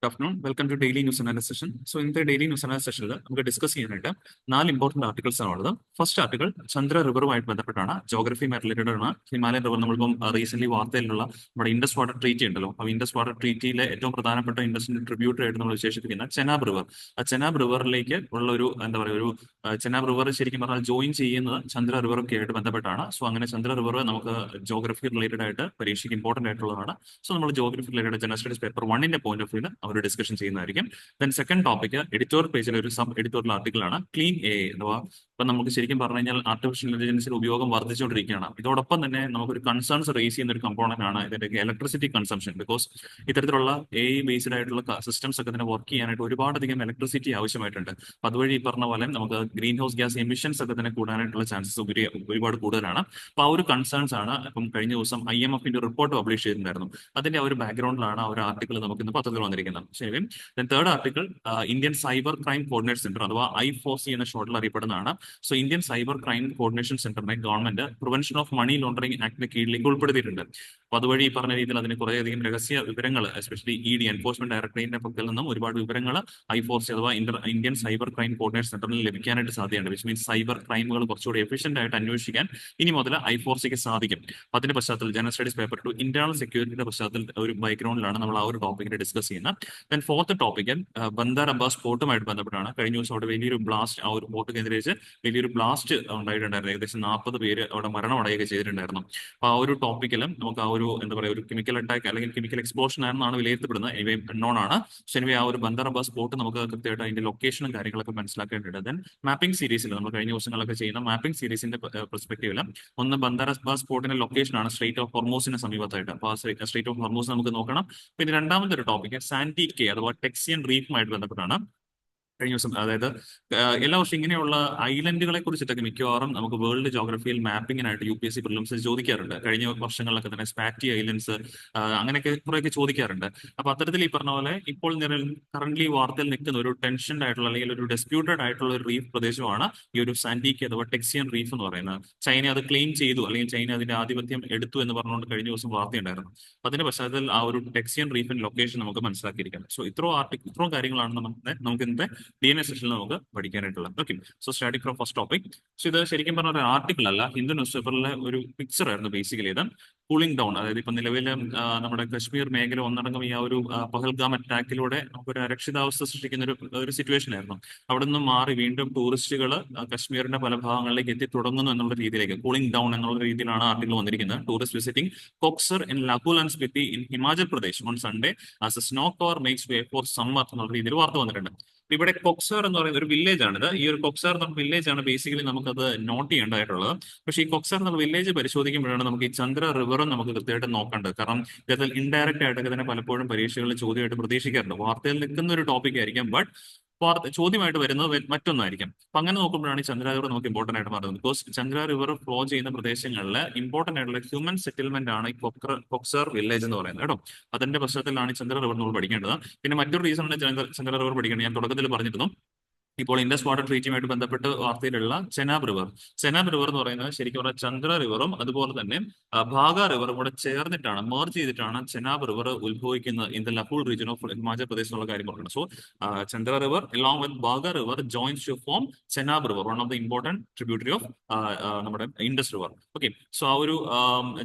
afternoon. Welcome to Daily News Analysis Session. So, in the Daily News Analysis Session, we are discussing നാല് important articles ആണുള്ളത്. First article Chandra റിവറുമായിട്ട് ബന്ധപ്പെട്ടാണ്. ജോഗ്രഫിയുമായി related ആണ്. Himalayan river നമ്മളിപ്പം recent വാർത്തയിലുള്ള നമ്മുടെ Indus water treaty ഉണ്ടല്ലോ. ആ Indus water ട്രീറ്റിയിലെ ഏറ്റവും പ്രധാനപ്പെട്ട ഇൻഡസിന്റെ ട്രിബ്യൂട്ടറി ആയിട്ട് നമ്മൾ വിശേഷിപ്പിക്കുന്ന ചെനാബ് റിവർ. ആ ചെനാബ് റിവറിലേക്ക് ഉള്ള ഒരു എന്താ പറയുക ഒരു ചെനാബ് റിവർ ശരിക്കും പറഞ്ഞാൽ ജോയിൻ ചെയ്യുന്നത് ചന്ദ്ര റിവറൊക്കെ ആയിട്ട് ബന്ധപ്പെട്ടാണ്. സോ അങ്ങനെ ചന്ദ്ര റിവർ നമുക്ക് ജോഗ്രഫി റിലേറ്റഡ് ആയിട്ട് പരീക്ഷയ്ക്ക് ഇമ്പോർട്ടന്റ് ആയിട്ടുള്ളതാണ്. സോ നമ്മൾ geography related general studies paper 1ന്റെ പോയിന്റ് ഓഫ് വ്യൂല് അവർ ഡിസ്കഷൻ ചെയ്യുന്നതായിരിക്കും. ദെൻ സെക്കൻഡ് ടോപ്പിക് എഡിറ്റോറിയൽ പേജിൽ ഒരു സബ് എഡിറ്റോറിയൽ ആർട്ടിക്കിൾ ആണ് ക്ലീൻ എ അഥവാ ഇപ്പൊ നമുക്ക് ശരിക്കും പറഞ്ഞു കഴിഞ്ഞാൽ ആർട്ടിഫിഷ്യൽ ഇന്റലിജൻസിന്റെ ഉപയോഗം വർദ്ധിച്ചുകൊണ്ടിരിക്കുകയാണ്. ഇതോടൊപ്പം തന്നെ നമുക്കൊരു കൺസേൺസ് റേസ് ചെയ്യുന്ന ഒരു കമ്പോണന്റ് ആണ് ഇതിന്റെ ഇലക്ട്രിസിറ്റി കൺസംഷൻ. ബിക്കോസ് ഇത്തരത്തിലുള്ള AI ബേസ്ഡ് ആയിട്ടുള്ള സിസ്റ്റംസ് ഒക്കെ തന്നെ വർക്ക് ചെയ്യാനായിട്ട് ഒരുപാടധികം ഇലക്ട്രിസിറ്റി ആവശ്യമായിട്ടുണ്ട്. അപ്പൊ അതുവഴി ഈ പറഞ്ഞ പോലെ നമുക്ക് ഗ്രീൻ ഹൗസ് ഗ്യാസ് എമിഷൻസ് ഒക്കെ തന്നെ കൂടാനായിട്ടുള്ള ചാൻസസ് ഒരുപാട് കൂടുതലാണ്. അപ്പൊ ആ ഒരു കൺസേൺസ് ആണ് ഇപ്പം കഴിഞ്ഞ ദിവസം IMFന്റെ റിപ്പോർട്ട് പബ്ലിഷ് ചെയ്തിട്ടുണ്ടായിരുന്നു. അതിന്റെ ആ ഒരു ബാക്ക്ഗ്രൗണ്ടിലാണ് ആ ഒരു ആർട്ടിക്കിൾ നമുക്ക് ഇന്ന് പത്രത്തിൽ വന്നിരിക്കുന്നത്. ശരി, third article Indian cyber crime coordination centre അഥവാ I4C എന്ന ഷോർട്ടിൽ അറിയപ്പെടുന്നതാണ്. So Indian cyber crime coordination സെന്ററിനെ government prevention of money laundering ആക്ടിന്റെ കീഴിലേക്ക് ഉൾപ്പെടുത്തിയിട്ടുണ്ട്. അപ്പൊ അതുവഴി ഈ പറഞ്ഞ രീതിയിൽ അതിന് കുറേയധികം രഹസ്യ വിവരങ്ങൾ എസ്പെഷ്യലി ED എൻഫോഴ്സ്മെന്റ് ഡയറക്ടറേറ്റിന്റെ പക്കൽ നിന്നും ഒരുപാട് വിവരങ്ങൾ I4C അഥവാ ഇന്ത്യൻ സൈബർ ക്രൈം കോർഡിനേഷൻ സെന്ററിൽ ലഭിക്കാനായിട്ട് സാധ്യതയുണ്ട്. വിച്ച് മീൻസ് സൈബർ ക്രൈമുകൾ കുറച്ചുകൂടി എഫിഷ്യന്റ് ആയിട്ട് അന്വേഷിക്കാൻ ഇനി മുതൽ I4Cക്ക് സാധിക്കും. അതിന്റെ പശ്ചാത്തലത്തിൽ ജനറൽ സ്റ്റഡീസ് പേപ്പർ 2 ഇന്റേണൽ സെക്യൂരിറ്റിയുടെ പശ്ചാത്തലത്തിൽ ഒരു ബാക്ക്ഗ്രൗണ്ടിലാണ് നമ്മൾ ആ ഒരു ടോപ്പിക്കിനെ ഡിസ്കസ് ചെയ്യുന്നത്. Then fourth topic Bandar Abbas പോർട്ടുമായിട്ട് ബന്ധപ്പെട്ടാണ്. കഴിഞ്ഞ ദിവസം അവിടെ വലിയൊരു ബ്ലാസ്റ്റ് ആ ഒരു പോർട്ട് കേന്ദ്രീകരിച്ച് വലിയൊരു ബ്ലാസ്റ്റ് ഉണ്ടായിട്ടുണ്ടായിരുന്നു. ഏകദേശം 40 പേര് അവിടെ മരണമടയുകയൊക്കെ ചെയ്തിട്ടുണ്ടായിരുന്നു. അപ്പൊ ആ ഒരു ടോപ്പിക്കിലും നമുക്ക് ആ ഒരു എന്താ പറയുക ഒരു കെമിക്കൽ അറ്റാക്ക് അല്ലെങ്കിൽ കെമിക്കൽ എക്സ്പ്ലോഷൻ ആണെന്നാണ് വിലയിരുത്തപ്പെടുന്നത്. എനിവേ നോൺ ആണ്. പക്ഷേ എനിവേ ആ ഒരു ബന്ദർ അബ്ബാസ് പോർട്ട് നമുക്ക് കൃത്യമായിട്ട് അതിന്റെ ലൊക്കേഷനും കാര്യങ്ങളൊക്കെ മനസ്സിലാക്കേണ്ടത്. ദെൻ മാപ്പിംഗ് സീരീസിൽ നമ്മൾ കഴിഞ്ഞ ദിവസങ്ങളൊക്കെ ചെയ്യുന്ന മാപ്പിംഗ് സീരീസിന്റെ പെർസ്പെക്ടീവില് ഒന്ന് ബന്ദർ അബ്ബാസ് പോർട്ടിന്റെ ലൊക്കേഷനാണ് സ്ട്രേറ്റ് ഓഫ് ഹോർമൂസിന് സമീപത്തായിട്ട്. അപ്പൊ ആ സ്ട്രേറ്റ് ഓഫ് ഹോർമൂസ് നമുക്ക് നോക്കണം. പിന്നെ രണ്ടാമത്തെ ഒരു ടോപ്പിക് സാൻഡി കെ അഥവാ ടെക്സിയൻ റീഫുമായിട്ട് ബന്ധപ്പെട്ടാണ്. കഴിഞ്ഞ ദിവസം അതായത് എല്ലാ വർഷം ഇങ്ങനെയുള്ള ഐലൻഡുകളെ കുറിച്ചിട്ടൊക്കെ മിക്കവാറും നമുക്ക് വേൾഡ് ജോഗ്രഫിയിൽ മാപ്പിങ്ങിനായിട്ട് UPSC പ്രിലിംസിൽ ചോദിക്കാറുണ്ട്. കഴിഞ്ഞ വർഷങ്ങളിലൊക്കെ തന്നെ സ്പാറ്റി ഐലൻഡ്സ് അങ്ങനെയൊക്കെ കുറെയൊക്കെ ചോദിക്കാറുണ്ട്. അപ്പൊ അത്തരത്തിൽ ഈ പറഞ്ഞ പോലെ ഇപ്പോൾ കറന്റ്ലി വാർത്തയിൽ നിൽക്കുന്ന ഒരു ടെൻഷൻഡ് ആയിട്ടുള്ള അല്ലെങ്കിൽ ഒരു ഡിസ്പ്യൂട്ടഡ് ആയിട്ടുള്ള ഒരു റീഫ് പ്രദേശമാണ് ഈ ഒരു സാൻഡിക്ക് അഥവാ ടെക്സിയൻ റീഫ് എന്ന് പറയുന്നത്. ചൈന അത് ക്ലെയിം ചെയ്തു അല്ലെങ്കിൽ ചൈന അതിന്റെ ആധിപത്യം എടുത്തു എന്ന് പറഞ്ഞുകൊണ്ട് കഴിഞ്ഞ ദിവസം വാർത്തയുണ്ടായിരുന്നു. അപ്പൊ അതിന്റെ പശ്ചാത്തലത്തിൽ ആ ഒരു ടെക്സിയൻ റീഫിന്റെ ലൊക്കേഷൻ നമുക്ക് മനസ്സിലാക്കിയിരിക്കണം. സോ ഇത്രയും കാര്യങ്ങളാണ് നമുക്ക് ഇന്നത്തെ DNA സെഷനിൽ നമുക്ക് പഠിക്കാനായിട്ടുള്ളത്. Okay, so starting from first topic. So ഇത് ശരിക്കും പറഞ്ഞ ഒരു ആർട്ടിക്കിൾ അല്ല, ഹിന്ദു ന്യൂസ് പേപ്പറിലെ ഒരു പിക്ചർ ആയിരുന്നു ബേസിക്കലി. ഇത് കൂളിംഗ് ഡൗൺ, അതായത് ഇപ്പൊ നിലവിലെ നമ്മുടെ കശ്മീർ മേഖല ഒന്നടങ്കം ഈ ആ ഒരു പഹൽഗാം അറ്റാക്കിലൂടെ നമുക്കൊരു അരക്ഷിതാവസ്ഥ സൃഷ്ടിക്കുന്ന ഒരു സിറ്റുവേഷൻ ആയിരുന്നു. അവിടെ നിന്നും മാറി വീണ്ടും ടൂറിസ്റ്റുകൾ കശ്മീരിന്റെ പല ഭാഗങ്ങളിലേക്ക് എത്തി തുടങ്ങുന്നു എന്നുള്ള രീതിയിലേക്ക് കൂളിംഗ് ഡൗൺ എന്നുള്ള രീതിയിലാണ് ആർട്ടിക്കിൾ വന്നിരിക്കുന്നത്. Tourist visiting Koksar in Lahaul and Spiti in Himachal Pradesh on Sunday as a snow cover makes way for summer എന്നുള്ള രീതിയിൽ വാർത്ത വന്നിട്ടുണ്ട്. ഇവിടെ കൊക്സാർ എന്ന് പറയുന്ന ഒരു വില്ലേജ് ആണിത്. ഈ ഒരു കൊക്സാർ എന്ന വില്ലേജ് ആണ് ബേസിക്കലി നമുക്കത് നോട്ട് ചെയ്യേണ്ടതായിട്ടുള്ളത്. പക്ഷേ ഈ കൊക്സാർ എന്ന വില്ലേജ് പരിശോധിക്കുമ്പോഴാണ് നമുക്ക് ഈ ചന്ദ്ര റിവറും നമുക്ക് കൃത്യമായിട്ട് നോക്കേണ്ടത്. കാരണം ഇതിൽ ഇൻഡയറക്റ്റ് ആയിട്ടൊക്കെ തന്നെ പലപ്പോഴും പരീക്ഷകളിൽ ചോദ്യമായിട്ട് പ്രതീക്ഷിക്കാറുണ്ട്. വാർത്തയിൽ നിൽക്കുന്ന ഒരു ടോപ്പിക് ആയിരിക്കാം, ബട്ട് ചോദ്യമായിട്ട് വരുന്നത് മറ്റൊന്നായിരിക്കും. അപ്പൊ അങ്ങനെ നോക്കുമ്പോഴാണ് ഈ ചന്ദ്ര റിവർ നമുക്ക് ഇമ്പോർട്ടന്റ് ആയിട്ട് മാറുന്നത്. ബിക്കോസ് ചന്ദ്ര റിവർ ഫ്ലോ ചെയ്യുന്ന പ്രദേശങ്ങളിൽ ഇമ്പോർട്ടന്റ് ആയിട്ടുള്ള ഹ്യൂമൻ സെറ്റിൽമെന്റ് ആണ് ഈ കൊക്സർ വില്ലേജ് എന്ന് പറയുന്നത് കേട്ടോ. അതിന്റെ പശ്ചാത്തലത്തിലാണ് ഈ ചന്ദ്ര റിവർ നമ്മൾ പഠിക്കേണ്ടത്. പിന്നെ മറ്റൊരു റീസൺ ആണ് ചന്ദ്ര റിവർ പഠിക്കേണ്ടത്. ഞാൻ തുടക്കത്തിൽ പറഞ്ഞിരുന്നു, ഇപ്പോൾ ഇൻഡസ് വാട്ടർ ട്രീറ്റുമായിട്ട് ബന്ധപ്പെട്ട് വാർത്തയിലുള്ള ചെനാബ് റിവർ എന്ന് പറയുന്നത് ശരിക്കും പറഞ്ഞാൽ ചന്ദ്ര റിവറും അതുപോലെ തന്നെ ഭാഗ റിവറും കൂടെ ചേർന്നിട്ടാണ് മെർജ് ചെയ്തിട്ടാണ് ചെനാബ് റിവർ ഉത്ഭവിക്കുന്നത് in the Lahaul region of Himachal Pradesh എന്നുള്ള കാര്യം പറയുന്നത്. So Chandra river along with Bhaga river joins to form Chenab river, one of the important tributary of നമ്മുടെ ഇൻഡസ് റിവർ. ഓക്കെ, സോ ആ ഒരു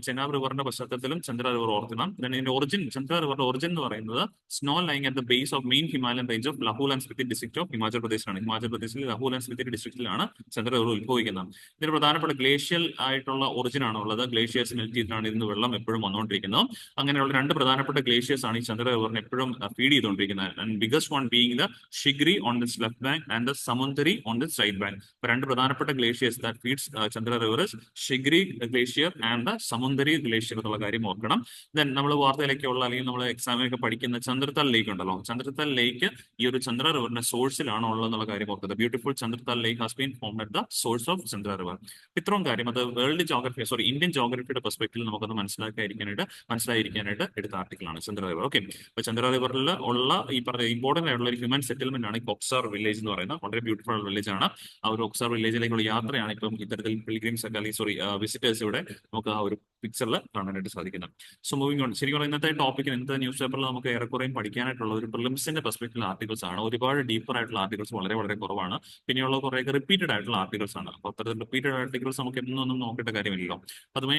ചെനാബ് റിവറിന്റെ പശ്ചാത്തലത്തിലും ചന്ദ്ര റിവർ ഓർക്കണം. ഇതിന്റെ ഒറിജിൻ, ചന്ദ്ര റിവറിന്റെ ഒറിജിൻ എന്ന് പറയുന്നത് snow lying at the base of main Himalayan range of Lahaul and Spiti district of Himachal പ്രദേശിലാണ്. ഹിമാചൽ പ്രദേശിൽ ലഹുൽ ആൻഡ് സ്പിത്തി ഡിസ്ട്രിക്റ്റിലാണ് ചന്ദ്ര റിവർ ഉത്ഭവിക്കുന്നത്. ഇതിന് പ്രധാനപ്പെട്ട ഗ്ലേഷ്യൽ ആയിട്ടുള്ള ഒറിജിൻ ആണ് ഉള്ളത്. ഗ്ലേഷ്യേഴ്സ് മെൽറ്റ് ചെയ്തിട്ടാണ് ഇതിന് വെള്ളം എപ്പോഴും വന്നുകൊണ്ടിരിക്കുന്നത്. അങ്ങനെയുള്ള രണ്ട് പ്രധാനപ്പെട്ട ഗ്ലേഷ്യേഴ്സ് ആണ് ഈ ചന്ദ്ര റിവറിനെ എപ്പോഴും ഫീഡ് ചെയ്തുകൊണ്ടിരിക്കുന്നത്. And biggest one being the Shigri on this left bank and the Samudri on this right bank. രണ്ട് പ്രധാനപ്പെട്ട glaciers that feeds Chandra river, Shigri glacier and the Samudri glacier എന്നുള്ള കാര്യം ഓർക്കണം. ദെൻ നമ്മൾ വാർത്തയിലേക്കുള്ള അല്ലെങ്കിൽ നമ്മൾ എക്സാമിനൊക്കെ പഠിക്കുന്ന ചന്ദ്രത്താൽ ലേക്ക് ഉണ്ടല്ലോ, ചന്ദ്രത്താൽ ലേക്ക് ഈ ഒരു ചന്ദ്ര റിവറിന്റെ സോഴ്സിലാണോ ഉള്ളത് എന്നുള്ള കാര്യം ഓർക്കുന്നത്. Beautiful Chandratal lake has been formed at the source of Chandra river. ഇത്രയും കാര്യം അത് വേൾഡ് ജോഗ്രഫി ഇന്ത്യൻ ജോഗ്രഫിയുടെ പെർസ്പെക്റ്റീവിൽ നമുക്കത് മനസ്സിലായിരിക്കാനായിട്ട് എടുത്ത ആർട്ടിക്കിളാണ് ചന്ദ്ര റിവർ. ഓക്കെ, അപ്പൊ ചന്ദ്ര റിവറിൽ ഉള്ള ഈ പറഞ്ഞ ഇമ്പോർട്ടന്റ് ആയിട്ടുള്ള ഒരു ഹ്യൂമൻ സെറ്റിൽമെന്റ് ആണ് കൊക്സാർ വില്ലേജ് എന്ന് പറയുന്നത്. വളരെ ബ്യൂട്ടിഫുൾ വില്ലേജ് ആണ്. ആ ഒരു കൊക്സാർ വില്ലേജിലേക്കുള്ള യാത്രയാണ് ഇപ്പം ഇത്തരത്തിൽ പിൽഗ്രിംസ് ഒക്കെ അല്ലെങ്കിൽ വിസിറ്റേഴ്സ് ഇവിടെ നമുക്ക് ആ ഒരു പിക്ചറിൽ കാണാനായിട്ട് സാധിക്കുന്നത്. സോ മൂവിംഗ് ഓൺ, ശരിക്കും പറഞ്ഞാൽ ഇന്നത്തെ ടോപ്പിക്കിന് ഇന്നത്തെ ന്യൂസ് പേപ്പറിൽ നമുക്ക് ഏറെക്കുറെയും പഠിക്കാനായിട്ടുള്ള ഒരു പ്രിലിംസിന്റെ പെർസ്പെക്റ്റീവ് ആർട്ടിക്കിൾസ് ആണ്. ഒരുപാട് ഡീപ്പർ ആയിട്ടുള്ള ആർട്ടിക്കിൾസ് വളരെ വളരെ കുറവാണ്. പിന്നെയുള്ള കുറേയൊക്കെ റിപ്പീറ്റഡ് ആയിട്ടുള്ള ആർട്ടിക്കിൾസ് ആണ്. അപ്പോൾ അത്തരത്തിൽ റിപ്പീറ്റഡ് ആർട്ടിക്കിൾസ് നമുക്ക് എന്നൊന്നും നോക്കേണ്ട കാര്യമില്ലല്ലോ. അതുമേ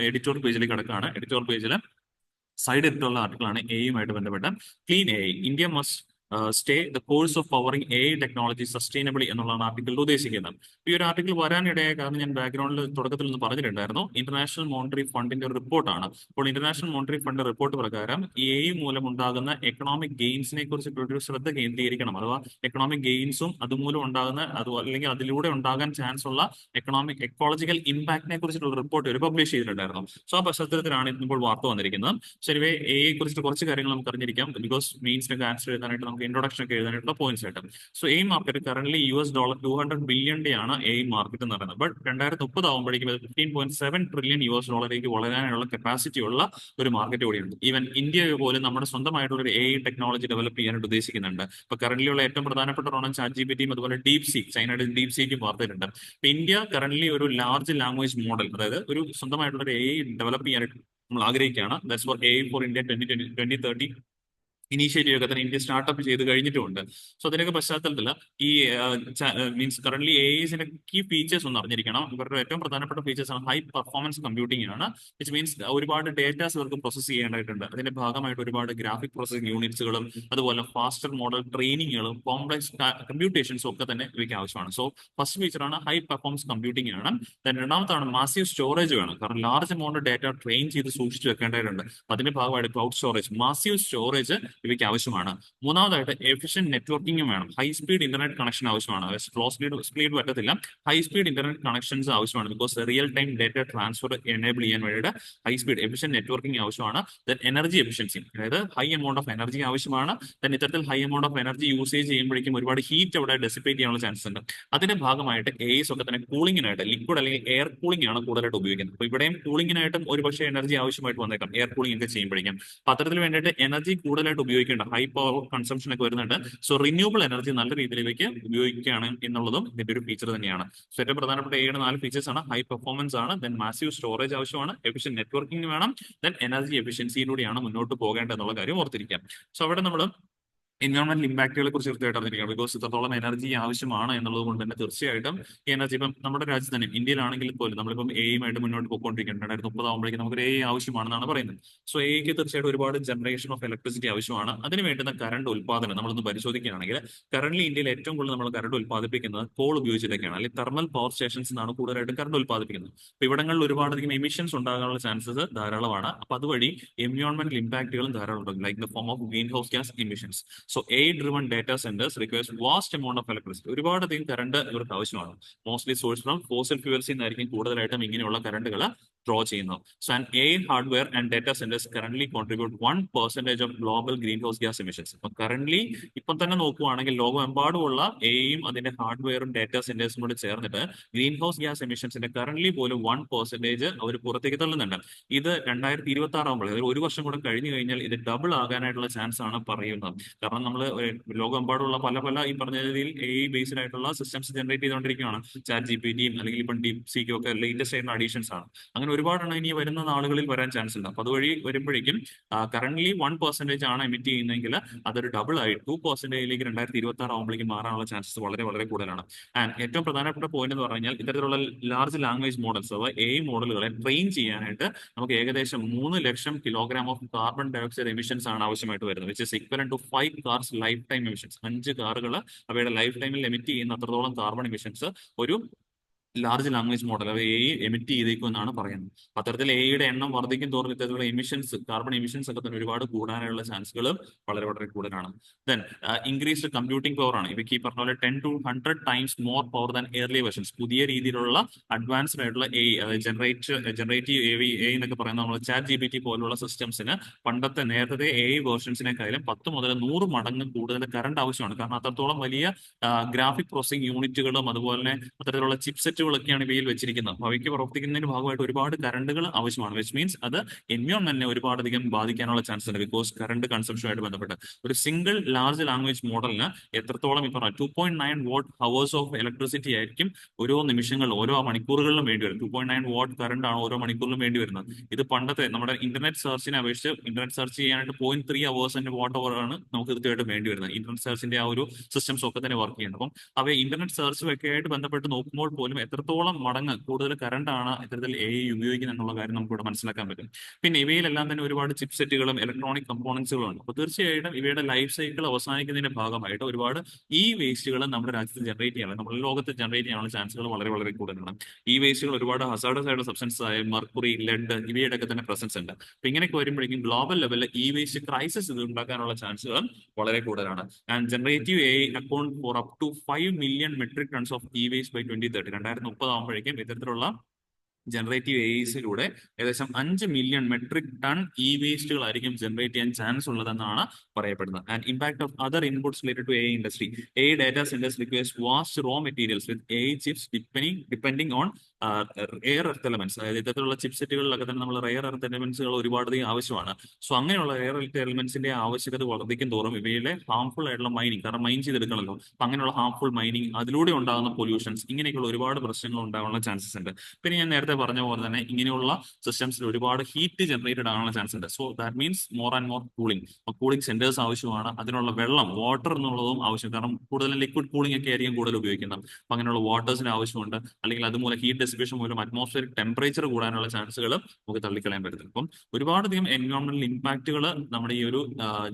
എഡിറ്റോറിയൽ പേജിലേക്ക് കിടക്കുകയാണ്. എഡിറ്റോറിയൽ പേജിൽ സൈഡ് എടുത്തുള്ള ആർട്ടിക്കിളാണ് എയുമായിട്ട് ബന്ധപ്പെട്ട clean A India must stay the course of powering A technology sustainably എന്നുള്ളതാണ് ആർട്ടിക്കിൾ ഉദ്ദേശിക്കുന്നത്. ഈ ഒരു ആർട്ടിക്കിൾ വരാനിടയായ കാരണം ഞാൻ ബാക്ക്ഗ്രൗണ്ടിൽ തുടക്കത്തിൽ നിന്ന് പറഞ്ഞിട്ടുണ്ടായിരുന്നു. ഇന്റർനാഷണൽ മോണിറ്ററി ഫണ്ടിന്റെ ഒരു റിപ്പോർട്ടാണ്. അപ്പോൾ ഇന്റർനാഷണൽ മോണിറ്ററി ഫണ്ട് റിപ്പോർട്ട് പ്രകാരം എ മൂലം ഉണ്ടാകുന്ന എക്കണോമിക് ഗെയിൻസിനെ കുറിച്ചിട്ടൊരു ശ്രദ്ധ കേന്ദ്രീകരിക്കണം. അഥവാ എക്കണോമിക് ഗെയിൻസും അതുമൂലം ഉണ്ടാകുന്ന അല്ലെങ്കിൽ അതിലൂടെ ഉണ്ടാകാൻ ചാൻസ് ഉള്ള എക്കണോമിക് എക്കോളജിക്കൽ ഇമ്പാക്ടിനെ കുറിച്ചിട്ടുള്ള റിപ്പോർട്ട് ഒരു പബ്ലിഷ് ചെയ്തിട്ടുണ്ടായിരുന്നു. സോ ആ പശ്ചാത്തലത്തിലാണ് ഇപ്പോൾ വാർത്ത വന്നിരിക്കുന്നത്. ശരിവേ എയെ കുറിച്ചിട്ട് കുറച്ച് കാര്യങ്ങൾ നമുക്ക് അറിഞ്ഞിരിക്കാം. ബിക്കോസ് മെയിൻസിനൊക്കെ ആൻസർ എഴുതാനായിട്ട് നമുക്ക് ഇൻട്രൊഡക്ഷൻ ഒക്കെ എഴുതാനായിട്ടുള്ള പോയിന്റ്സ് ആയിട്ട്. സോ എ മാർക്കറ്റ് കറന്റ് $200 ബില്യന്റെ ആണ് എ മാർക്കറ്റ് എന്ന് പറയുന്നത്. ബട്ട് 2030 ആകുമ്പോഴേക്കും $15.7 ട്രില്യൺ വളരാനുള്ള കപ്പാസിറ്റി ഉള്ള ഒരു മാർക്കറ്റ് കൂടിയുണ്ട്. ഈവൻ ഇന്ത്യ പോലും നമ്മുടെ സ്വന്തമായിട്ടുള്ള ഒരു എ ടെക്നോളജി ഡെവലപ്പ് ചെയ്യാനായിട്ട് ഉദ്ദേശിക്കുന്നുണ്ട്. ഇപ്പൊ കറന്റ് ഉള്ള ഏറ്റവും പ്രധാനപ്പെട്ട ഒരെണ്ണം ChatGPT അതുപോലെ ഡീപ് സീക്ക്, ചൈനയുടെ ഡീപ് സീക്കും വാർത്തയിലുണ്ട്. ഇപ്പൊ ഇന്ത്യ കറന്റ് ഒരു ലാർജ് ലാംഗ്വേജ് മോഡൽ, അതായത് ഒരു സ്വന്തമായിട്ടുള്ള ഒരു എ ഡെവലപ്പ് ചെയ്യാനായിട്ട് നമ്മൾ ആഗ്രഹിക്കുകയാണ്. That's for A for India 2030 initiative ഒക്കെ തന്നെ ഇന്ത്യ സ്റ്റാർട്ടപ്പ് ചെയ്ത് കഴിഞ്ഞിട്ടുമുണ്ട്. സോ അതിനൊക്കെ പശ്ചാത്തലത്തിൽ ഈ മീൻസ് കറന്റ് എഐസിന്റെ കീ ഫീച്ചേഴ്സ് ഒന്ന് അറിഞ്ഞിരിക്കണം. ഇവരുടെ ഏറ്റവും പ്രധാനപ്പെട്ട ഫീച്ചേഴ്സ് ആണ് ഹൈ പെർഫോമൻസ് കമ്പ്യൂട്ടിംഗ് ആണ്. വിച്ച് മീൻസ് ഒരുപാട് ഡേറ്റാസ് ഇവർക്ക് പ്രോസസ് ചെയ്യേണ്ടതായിട്ടുണ്ട്. അതിന്റെ ഭാഗമായിട്ട് ഒരുപാട് ഗ്രാഫിക് പ്രോസസിംഗ് യൂണിറ്റ്സുകളും അതുപോലെ ഫാസ്റ്റർ മോഡൽ ട്രെയിനിങ്ങുകളും കോംപ്ലക്സ് കമ്പ്യൂട്ടേഷൻസും ഒക്കെ തന്നെ ഇവയ്ക്ക് ആവശ്യമാണ്. സോ ഫസ്റ്റ് ഫീച്ചറാണ് ഹൈ പെർഫോമൻസ് കമ്പ്യൂട്ടിംഗ് ആണ്. രണ്ടാമത്താണ് മാസീവ് സ്റ്റോറേജ് വേണം. കാരണം ലാർജ് എമൗണ്ട് ഡേറ്റ ട്രെയിൻ ചെയ്ത് സൂക്ഷിച്ചു വെക്കേണ്ടതായിട്ടുണ്ട്. അതിന്റെ ഭാഗമായിട്ട് ക്ലൗഡ് സ്റ്റോറേജ്, മാസീവ് സ്റ്റോറേജ് ഇവയ്ക്ക് ആവശ്യമാണ്. മൂന്നാമതായിട്ട് എഫിഷ്യന്റ് നെറ്റ്വർക്കിംഗും വേണം. ഹൈ സ്പീഡ് ഇന്റർനെറ്റ് കണക്ഷൻ ആവശ്യമാണ്. സ്ലോ സ്പീഡ് പറ്റത്തില്ല, ഹൈ സ്പീഡ് ഇന്റർനെറ്റ് കണക്ഷൻസ് ആവശ്യമാണ്. Because real time data transfer enable ചെയ്യാൻ വേണ്ടിയിട്ട് ഹൈ സ്പീഡ് എഫിഷ്യന്റ് നെറ്റ്വർക്കിംഗ് ആവശ്യമാണ്. ദെൻ എനർജി എഫിഷ്യൻസി, അതായത് ഹൈ എമൗണ്ട് ഓഫ് എനർജി ആവശ്യമാണ്. ദെൻ ഇത്തരത്തിൽ high amount of energy usage ചെയ്യുമ്പോഴേക്കും ഒരുപാട് ഹീറ്റ് അവിടെ ഡെസിപ്പേറ്റ് ചെയ്യാനുള്ള ചാൻസസ് ഉണ്ട്. അതിന്റെ ഭാഗമായിട്ട് എസ് ഒക്കെ തന്നെ കൂളിങ്ങിനായിട്ട് ലിക്വിഡ് അല്ലെങ്കിൽ എയർ കൂളിംഗ് ആണ് കൂടുതലായിട്ട് ഉപയോഗിക്കുന്നത്. അപ്പൊ ഇവിടെയും കൂളിങ്ങിനായിട്ടും ഒരു പക്ഷേ എനർജി ആവശ്യമായിട്ട് വന്നേക്കാം, എയർ കൂളിംഗ് ഒക്കെ ചെയ്യുമ്പോഴേക്കും. അപ്പൊ അത്തരത്തിൽ വേണ്ടിയിട്ട് എനർജി കൂടുതലായിട്ട് ഉപയോഗിക്കേണ്ട ഹൈ പവർ കൺസംഷൻ ഒക്കെ വരുന്നുണ്ട്. സോ റിന്യൂവബിൾ എനർജി നല്ല രീതിയിലേക്ക് ഉപയോഗിക്കുകയാണ് എന്നുള്ളതും ഇതിന്റെ ഒരു ഫീച്ചർ തന്നെയാണ്. സോ ഏറ്റവും പ്രധാനപ്പെട്ട 4 ഫീച്ചേഴ്സ് ആണ്. ഹൈ പെർഫോമൻസ് ആണ്, ദെൻ മാസീവ് സ്റ്റോറേജ് ആവശ്യമാണ്, എഫിഷ്യന്റ് നെറ്റ്വർക്കിംഗ് വേണം, ദെൻ എനർജി എഫിഷ്യൻസിയിലൂടെയാണ് മുന്നോട്ട് പോകേണ്ടത് എന്നുള്ള കാര്യം ഓർത്തിരിക്കാം. സോ അവിടെ നമ്മൾ എൻവയോൺമെന്റൽ ഇമ്പാക്ടുകളെ കുറിച്ച് തീർച്ചയായിട്ടും അറിഞ്ഞിരിക്കണം. ബിക്കോസ് ഇത്രത്തോളം എനർജി ആവശ്യമാണ് എന്നുള്ളത് കൊണ്ട് തന്നെ തീർച്ചയായിട്ടും ഈ എനർജി ഇപ്പം നമ്മുടെ രാജ്യത്ത് തന്നെ ഇന്ത്യയിലാണെങ്കിൽ പോലും നമ്മളിപ്പം എയുമായിട്ട് മുന്നോട്ട് പോയിക്കൊണ്ടിരിക്കുകയാണ്. 2030 ആകുമ്പോഴേക്കും നമുക്ക് എ ആവശ്യമാണെന്നാണ് പറയുന്നത്. സോ എക്ക് തീർച്ചയായിട്ടും ഒരുപാട് ജനറേഷൻ ഓഫ് ഇലക്ട്രിസിറ്റി ആവശ്യമാണ്. അതിന് വേണ്ടുന്ന കറണ്ട് ഉൽപ്പാദനം നമ്മളൊന്ന് പരിശോധിക്കുകയാണെങ്കിൽ കറന്റ് ഇന്ത്യയിൽ ഏറ്റവും കൂടുതൽ നമ്മൾ കറണ്ട് ഉൽപ്പാദിപ്പിക്കുന്നത് കോൾ ഉപയോഗിച്ചിട്ടൊക്കെയാണ്, അല്ലെങ്കിൽ തെർമൽ പവർ സ്റ്റേഷൻസ് എന്നാണ് കൂടുതലായിട്ടും കറണ്ട് ഉൽപ്പാദിപ്പിക്കുന്നത്. അപ്പൊ ഇവിടങ്ങളിൽ ഒരുപാടധികം എമിഷൻസ് ഉണ്ടാകാനുള്ള ചാൻസസ് ധാരാളമാണ്. അപ്പൊ അതുവഴി എൻവയോൺമെന്റൽ ഇമ്പാക്ടുകളും ധാരാളം ഉണ്ട്, like the form of green house gas emissions. So AI-driven data centers requires vast amount of electricity. ഒരുപാടധികം കറണ്ട് ഇവർക്ക് ആവശ്യമാണ്. മോസ്റ്റ്ലി സോഴ്സ് ഫ്രം ഫോസിൽ ഫ്യൂവൽസിൽ നിന്നായിരിക്കും കൂടുതലായിട്ടും ഇങ്ങനെയുള്ള കറണ്ടുകൾ ഡ്രോ ചെയ്യുന്നത്. So and AI hardware and data centres currently contribute 1% of global green house gas emissions. ഇപ്പൊ currently ഇപ്പം തന്നെ നോക്കുവാണെങ്കിൽ ലോകമെമ്പാടുമുള്ള എയും അതിന്റെ ഹാർഡ്വെയറും ഡേറ്റാ സെന്റേഴ്സും കൂടി ചേർന്നിട്ട് ഗ്രീൻ ഹൗസ് ഗ്യാസ് എമിഷൻസിന്റെ കറന്റ്ലി പോലും 1% അവർ പുറത്തേക്ക് തള്ളുന്നുണ്ട്. ഇത് 2026 ആകുമ്പോൾ, അതായത് ഒരു വർഷം കൂടെ കഴിഞ്ഞു കഴിഞ്ഞാൽ ഇത് ഡബിൾ ആകാനായിട്ടുള്ള ചാൻസ് ആണ് പറയുന്നത്. കാരണം നമ്മൾ ലോകമെമ്പാടുള്ള പല പല ഈ പറഞ്ഞ രീതിയിൽ AI ബേസ്ഡ് ആയിട്ടുള്ള സിസ്റ്റംസ് ജനറേറ്റ് ചെയ്തുകൊണ്ടിരിക്കുകയാണ്. ChatGPT അല്ലെങ്കിൽ ഇപ്പം ഡീപ് സീക്കും ഒക്കെ ലേറ്റസ്റ്റ് ആയിട്ടുള്ള അഡീഷൻസ് ആണ്. അങ്ങനെ ഒരുപാടെണ്ണം ഇനി വരുന്ന നാളുകളിൽ വരാൻ ചാൻസ് ഉണ്ട്. അപ്പൊ അതുവഴി വരുമ്പോഴേക്കും കറന്റ്ലി 1% ആണ് എമിറ്റ് ചെയ്യുന്നതെങ്കിൽ അതൊരു ഡബിൾ ആയി 2%ലേക്ക് 2026 ആകുമ്പോഴേക്കും മാറാനുള്ള ചാൻസസ് വളരെ വളരെ കൂടുതലാണ്. ആൻഡ് ഏറ്റവും പ്രധാനപ്പെട്ട പോയിന്റ് എന്ന് പറഞ്ഞാൽ ഇത്തരത്തിലുള്ള ലാർജ് ലാംഗ്വേജ് മോഡൽസ് അഥവാ AI മോഡലുകളെ ട്രെയിൻ ചെയ്യാനായിട്ട് നമുക്ക് ഏകദേശം 3 ലക്ഷം kilogram of carbon dioxide emissions ആണ് ആവശ്യമായിട്ട് വരുന്നത്. Which is equivalent to 5 cars lifetime emissions. 5 കാറുകൾ അവയുടെ ലൈഫ് ടൈമിൽ എമിറ്റ് ചെയ്യുന്ന അത്രത്തോളം കാർബൺ എമിഷൻസ് ഒരു ലാർജ് ലാംഗ്വേജ് മോഡൽ അത് എ എമിറ്റ് ചെയ്തേക്കും എന്നാണ് പറയുന്നത്. അത്തരത്തിൽ എയുടെ എണ്ണം വർദ്ധിക്കും തോറും ഇത്തരത്തിലുള്ള എമിഷൻസ്, കാർബൺ എമിഷൻസ് ഒക്കെ തന്നെ ഒരുപാട് കൂടാനുള്ള ചാൻസുകൾ വളരെ വളരെ കൂടുതലാണ്. ദെൻ ഇൻക്രീസ്ഡ് കമ്പ്യൂട്ടിംഗ് പവർ ആണ് ഇവയ്ക്ക് ഈ പറഞ്ഞ പോലെ 10 to 100 times more power than early versions. പുതിയ രീതിയിലുള്ള അഡ്വാൻസ്ഡ് ആയിട്ടുള്ള എ, അതായത് ജനറേറ്റീവ് എ എന്നൊക്കെ പറയുന്ന നമ്മൾ ChatGPT പോലുള്ള സിസ്റ്റംസിന് നേരത്തെ എ വേർഷൻസിനെക്കാളും 10 മുതൽ 100 മടങ്ങ് കൂടുതൽ കറണ്ട് ആവശ്യമാണ്. കാരണം അത്രത്തോളം വലിയ ഗ്രാഫിക് പ്രോസസിംഗ് യൂണിറ്റുകളും അതുപോലെ തന്നെ അത്തരത്തിലുള്ള ചിപ്പ് സെറ്റുകളൊക്കെയാണ് ഇവയിൽ വെച്ചിരിക്കുന്നത്. അപ്പോൾ അവയ്ക്ക് പ്രവർത്തിക്കുന്നതിന് ഭാഗമായിട്ട് ഒരുപാട് കറണ്ടുകൾ ആവശ്യമാണ്. വിച്ച് മീൻസ് അത് എൻവയോൺമെന്റിനെ ഒരുപാടധികം ബാധിക്കാനുള്ള ചാൻസ് ഉണ്ട്. ബിക്കോസ് കറണ്ട് കൺസംഷനുമായിട്ട് ബന്ധപ്പെട്ട് ഒരു സിംഗിൾ ലാർജ് ലാംഗ്വേജ് മോഡലിന് എത്രത്തോളം ഈ പറഞ്ഞ 2.9 വാട്ട് ഹവേഴ്സ് ഓഫ് ഇലക്ട്രിസിറ്റി ആയിരിക്കും ഓരോ നിമിഷങ്ങളിലും ഓരോ മണിക്കൂറുകളിലും വേണ്ടി വരും. 2.9 വാട്ട് കറണ്ട് ആണ് ഓരോ മണിക്കൂറിലും വേണ്ടി വരുന്നത്. ഇത് പണ്ടത്തെ നമ്മുടെ ഇന്റർനെറ്റ് സെർച്ചിനെ അപേക്ഷിച്ച് ഇന്റർനെറ്റ് സെർച്ച് ചെയ്യാനായിട്ട് 0.3 അവേഴ്സിന്റെ വാട്ട് അവർ ആണ് നമുക്ക് കൃത്യമായിട്ട് വേണ്ടി വരുന്നത്. ഇന്റർനെറ്റ് സെർച്ചിന്റെ ആ ഒരു സിസ്റ്റംസ് ഒക്കെ തന്നെ വർക്ക് ചെയ്യുന്നത്. അപ്പം അവ ഇന്റർനെറ്റ് സെർച്ചും ഒക്കെ ആയിട്ട് ബന്ധപ്പെട്ട് നോക്കുമ്പോൾ പോലും എത്രത്തോളം മടങ്ങ് കൂടുതൽ കറണ്ട് ആണ് ഇത്തരത്തിൽ AI ഉപയോഗിക്കുന്നത് എന്നുള്ള കാര്യം നമുക്ക് ഇവിടെ മനസ്സിലാക്കാൻ പറ്റും. പിന്നെ ഇവയിലെല്ലാം തന്നെ ഒരുപാട് ചിപ്പ് സെറ്റുകളും ഇലക്ട്രോണിക് കമ്പോണൻസുകളും ഉണ്ട്. അപ്പോൾ തീർച്ചയായിട്ടും ഇവയുടെ ലൈഫ് സൈക്കിൾ അവസാനിക്കുന്നതിന്റെ ഭാഗമായിട്ട് ഒരുപാട് ഈ വേസ്റ്റുകൾ നമ്മുടെ രാജ്യത്ത് ജനറേറ്റ് ചെയ്യാനുള്ള, നമ്മുടെ ലോകത്ത് ജനറേറ്റ് ചെയ്യാനുള്ള ചാൻസുകൾ വളരെ വളരെ കൂടുതലാണ്. ഈ വേസ്റ്റുകൾ ഒരുപാട് ഹസാർഡസ് ആയിട്ടുള്ള സബ്സ്റ്റൻസ് ആയ മെർക്കുറി, ലെഡ് ഇവയുടെ ഒക്കെ തന്നെ പ്രസൻസ് ഉണ്ട്. അപ്പൊ ഇങ്ങനെയൊക്കെ വരുമ്പോഴേക്കും ഗ്ലോബൽ ലെവലിൽ ഈ വേസ്റ്റ് ക്രൈസിസ് ഇത് ഉണ്ടാക്കാനുള്ള ചാൻസുകൾ വളരെ കൂടുതലാണ്. And generative AI account for up to 5 million metric tons of e waste by 2030. 2030 ആകുമ്പോഴേക്കും ഇത്തരത്തിലുള്ള ജനറേറ്റീവ് എഐസിലൂടെ ഏകദേശം 5 മില്യൺ മെട്രിക് ടൺ ഇ വേസ്റ്റുകളായിരിക്കും ജനറേറ്റ് ചെയ്യാൻ ചാൻസ് ഉള്ളതെന്നാണ് പറയപ്പെടുന്നത്. And impact of other inputs related to AI industry. AI data centres requires vast raw materials with AI chips depending on rare earth elements. അതായത് ഇത്തരത്തിലുള്ള chip സെറ്റുകളിലൊക്കെ തന്നെ നമ്മൾ rare earth എലമെന്റ്സുകൾ ഒരുപാടധികം ആവശ്യമാണ്. സോ അങ്ങനെയുള്ള റെയർ എർത്ത് എലമെന്റ്സിന്റെ ആവശ്യകത വർദ്ധിക്കും തോറും ഇവയിലെ ഹാംഫുൾ ആയിട്ടുള്ള മൈനിങ്, കാരണം മൈൻ ചെയ്തെടുക്കണമല്ലോ, അപ്പൊ അങ്ങനെയുള്ള ഹാംഫുൾ മൈനിങ്, അതിലൂടെ ഉണ്ടാകുന്ന പൊല്യൂഷൻസ്, ഇങ്ങനെയൊക്കെയുള്ള ഒരുപാട് പ്രശ്നങ്ങൾ ഉണ്ടാകാനുള്ള ചാൻസസ് ഉണ്ട്. പിന്നെ ഞാൻ നേരത്തെ പറഞ്ഞ പോലെ തന്നെ ഇങ്ങനെയുള്ള സിസ്റ്റംസിൽ ഒരുപാട് ഹീറ്റ് ജനറേറ്റഡ് ആകാനുള്ള ചാൻസ് ഉണ്ട്. So that means more and more cooling. Cooling centres ആവശ്യമാണ്. അതിനുള്ള വെള്ളം, വാട്ടർ എന്നുള്ളതും ആവശ്യം. കാരണം കൂടുതലും ലിക്വിഡ് കൂളിംഗ് ഒക്കെ ആയിരിക്കും കൂടുതൽ ഉപയോഗിക്കുന്നത്. അപ്പൊ അങ്ങനെയുള്ള വാട്ടേഴ്സിന് ആവശ്യമുണ്ട്. അല്ലെങ്കിൽ അതുമൂലം ഹീറ്റ് ഡെസിപ്പേഷൻ മൂലം അറ്റ്മോസ്ഫിയറിക് ടെമ്പറേച്ചർ കൂടാനുള്ള ചാൻസുകൾ നമുക്ക് തള്ളിക്കളയാൻ പറ്റും. അപ്പം ഒരുപാടധികം എൻവയോൺമെന്റൽ ഇമ്പാക്റ്റുകൾ നമ്മുടെ ഈ ഒരു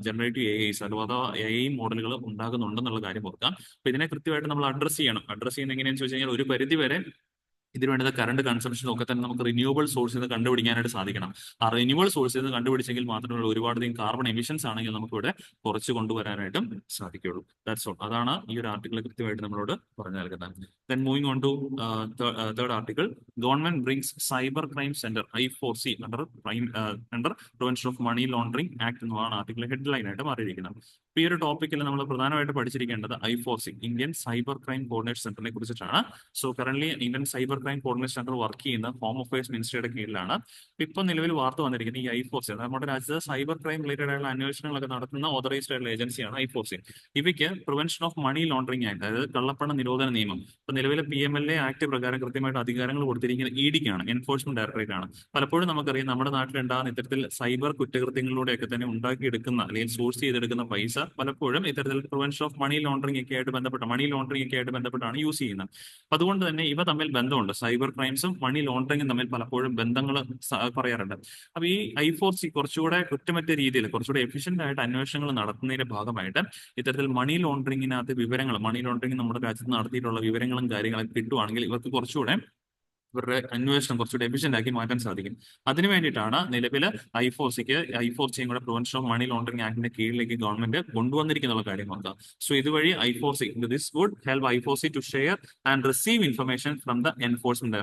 ജനറേറ്റീവ് AIs അഥവാ AI മോഡലുകൾ ഉണ്ടാകുന്നുണ്ടെന്നുള്ള കാര്യം ഓർക്കാം. അപ്പൊ ഇതിനെ കൃത്യമായിട്ട് നമ്മൾ അഡ്രസ് ചെയ്യണം. അഡ്രസ് ചെയ്യുന്നത് എങ്ങനെയാണെന്ന് ചോദിച്ചു കഴിഞ്ഞാൽ ഒരു പരിധി വരെ ഇതിന് വേണ്ടത് കറണ്ട് കൺസംഷൻ ഒക്കെ തന്നെ നമുക്ക് റിന്യൂവബിൾ സോഴ്സിൽ നിന്ന് കണ്ടുപിടിക്കാനായിട്ട് സാധിക്കണം. ആ റിന്യൂവബിൾ സോഴ്സിൽ നിന്ന് കണ്ടുപിടിച്ചെങ്കിൽ മാത്രമേ ഒരുപാടധികം കാർബൺ എമിഷൻസ് ആണെങ്കിൽ നമുക്ക് ഇവിടെ കുറച്ച് കൊണ്ടുവരാനായിട്ടും സാധിക്കുള്ളൂ. That's all. അതാണ് ഈ ഒരു ആർട്ടിക്കിൾ കൃത്യമായിട്ട് നമ്മളോട് പറഞ്ഞു നൽകുന്നത്. Then moving on to third article. Government brings cyber crime centre I4C under prevention of money laundering act എന്നതാണ് ആർട്ടിക്കിൾ ഹെഡ്ലൈൻ ആയിട്ട് മാറിയിരിക്കുന്നത്. ഈ ഒരു ടോപ്പിക്കിൽ നമ്മൾ പ്രധാനമായിട്ട് പഠിച്ചിരിക്കേണ്ടത് I4C, Indian cyber crime coordination സെന്ററിനെ കുറിച്ചിട്ടാണ്. So current Indian cyber crime coordination centre work ചെയ്യുന്ന ഹോം അഫയേഴ്സ് മിനിസ്ട്രിയുടെ കീഴിലാണ്. ഇപ്പൊ നിലവിൽ വാർത്ത വന്നിരിക്കുന്നത് ഈ I4C, നമ്മുടെ രാജ്യത്ത് സൈബർ ക്രൈം റിലേറ്റഡ് ആയിട്ടുള്ള അന്വേഷണങ്ങളൊക്കെ നടത്തുന്ന ഓതറൈസ്ഡ് ആയിട്ടുള്ള ഏജൻസിയാണ് I4C. ഇവയ്ക്ക് prevention of money laundering act, അതായത് കള്ളപ്പണ നിരോധന നിയമം, ഇപ്പൊ നിലവിലെ PMLA ആക്ട് പ്രകാരം കൃത്യമായിട്ട് അധികാരങ്ങൾ കൊടുത്തിരിക്കുന്നത് ED-ക്കാണ്, എൻഫോഴ്സ്മെന്റ് ഡയറക്ടറേറ്റ് ആണ്. പലപ്പോഴും നമുക്കറിയാം നമ്മുടെ നാട്ടിലുണ്ടാകുന്ന ഇത്തരത്തിൽ സൈബർ കുറ്റകൃത്യങ്ങളിലൂടെയൊക്കെ തന്നെ ഉണ്ടാക്കിയെടുക്കുന്ന അല്ലെങ്കിൽ സോഴ്സ് ചെയ്തെടുക്കുന്ന പൈസ പലപ്പോഴും ഇത്തരത്തിൽ പ്രിവെൻഷൻ ഓഫ് മണി ലോണ്ടറിംഗ് ഒക്കെ ആയിട്ട് ബന്ധപ്പെട്ടാണ് യൂസ് ചെയ്യുന്നത്. അപ്പൊ അതുകൊണ്ട് തന്നെ ഇവ തമ്മിൽ ബന്ധമുണ്ട്. സൈബർ ക്രൈംസും മണി ലോണ്ടറിംഗും തമ്മിൽ പലപ്പോഴും ബന്ധങ്ങൾ പറയാറുണ്ട്. അപ്പൊ ഈ I4C കുറച്ചുകൂടെ കുറ്റമറ്റ രീതിയിൽ കുറച്ചുകൂടെ എഫിഷ്യന്റ് ആയിട്ട് അന്വേഷണങ്ങൾ നടത്തുന്നതിന്റെ ഭാഗമായിട്ട് ഇത്തരത്തിൽ മണി ലോണ്ടറിംഗിനകത്ത് മണി ലോണ്ടറിംഗ് നമ്മുടെ രാജ്യത്ത് നടത്തിയിട്ടുള്ള വിവരങ്ങളും കാര്യങ്ങളും കിട്ടുവാണെങ്കിൽ ഇവർക്ക് കുറച്ചുകൂടെ ഇവരുടെ അന്വേഷണം കുറച്ചുകൂടി എഫിഷ്യന്റ് ആക്കി മാറ്റാൻ സാധിക്കും. അതിനു വേണ്ടിയിട്ടാണ് നിലവിൽ I4Cയും കൂടെ പ്രിവെൻഷൻ ഓഫ് മണി ലോണ്ടറിംഗ് ആക്ടിന്റെ കീഴിലേക്ക് ഗവൺമെന്റ് കൊണ്ടുവന്നിരിക്കുന്ന കാര്യം നോക്കാം. സോ ഇതുവഴി this would help I4C to share and receive information from the enforcement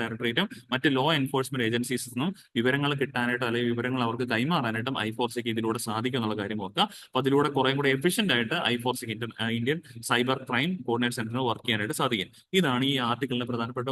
ഡയറക്ടറേറ്റും മറ്റ് ലോ എൻഫോഴ്സ്മെന്റ് ഏജൻസീസിൽ നിന്നും വിവരങ്ങൾ കിട്ടാനായിട്ട് അല്ലെങ്കിൽ വിവരങ്ങൾ അവർക്ക് കൈമാറാനായിട്ടും I4Cക്ക് ഇതിലൂടെ സാധിക്കും എന്നുള്ള കാര്യം നോക്കുക. അപ്പൊ അതിലൂടെ കുറെ കൂടെ എഫിഷ്യന്റ് ആയിട്ട് I4Cക്ക് ഇന്ത്യൻ സൈബർ ക്രൈം കോർഡിനേഷൻ സെന്ററിന് വർക്ക് ചെയ്യാനായിട്ട് സാധിക്കും. ഇതാണ് ഈ ആർട്ടിക്കിളിന്റെ പ്രധാനപ്പെട്ട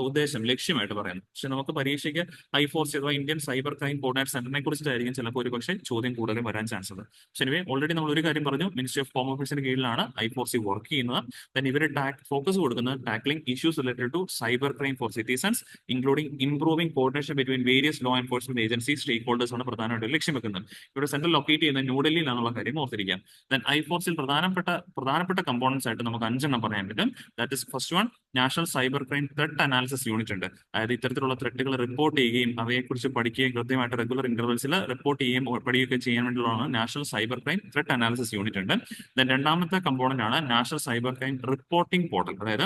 ലക്ഷ്യമായിട്ട് പറയുന്നത്. പക്ഷെ നമുക്ക് പരീക്ഷയ്ക്ക് I4C അഥവാ ഇന്ത്യൻ സൈബർ ക്രൈം കോർഡിനേഷൻ സെന്ററിനെ കുറിച്ചിട്ടായിരിക്കും ചിലപ്പോൾ ഒരു പക്ഷേ ചോദ്യം കൂടുതലും വരാൻ ചാൻസ് ഉണ്ട്. പക്ഷെ ഓൾറെഡി നമ്മൾ ഒരു കാര്യം പറഞ്ഞു, മിനിസ്ട്രി ഓഫ് ഹോം അഫയേഴ്സിന്റെ കീഴിലാണ് I4C വർക്ക് ചെയ്യുന്നത്. ദെൻ ഇവർ ഫോക്കസ് കൊടുക്കുന്നത് tackling issues related to cyber crime for citizens including improving coordination between various law enforcement agencies stakeholders ആണ് പ്രധാനമായിട്ട് ലക്ഷ്യം വെക്കുന്നത്. ഇവിടെ സെന്റർ ലൊക്കേറ്റ് ചെയ്യുന്നത് ന്യൂഡൽഹിയിലാണെന്നുള്ള കാര്യം ഓർത്തിരിക്കാം. ദെൻ I4C പ്രധാനപ്പെട്ട കമ്പോണൻസ് ആയിട്ട് നമുക്ക് 5 പറയാൻ പറ്റും. That is first one, national cyber crime threat analysis unit ഉണ്ട്. അതായത് ഇത്തരത്തിലുള്ള ത്രെട്ടുകൾ റിപ്പോർട്ട് ചെയ്യുകയും അവയെക്കുറിച്ച് പഠിക്കുകയും കൃത്യമായിട്ട് റെഗുലർ ഇന്റർവെൽസിൽ റിപ്പോർട്ട് ചെയ്യുകയും പഠിക്കുകയൊക്കെ ചെയ്യാൻ വേണ്ടിയുള്ളതാണ് national cyber crime threat analysis unit ഉണ്ട്. ദെൻ രണ്ടാമത്തെ കമ്പോണന്റ് ആണ് national cyber crime reporting portal. അതായത്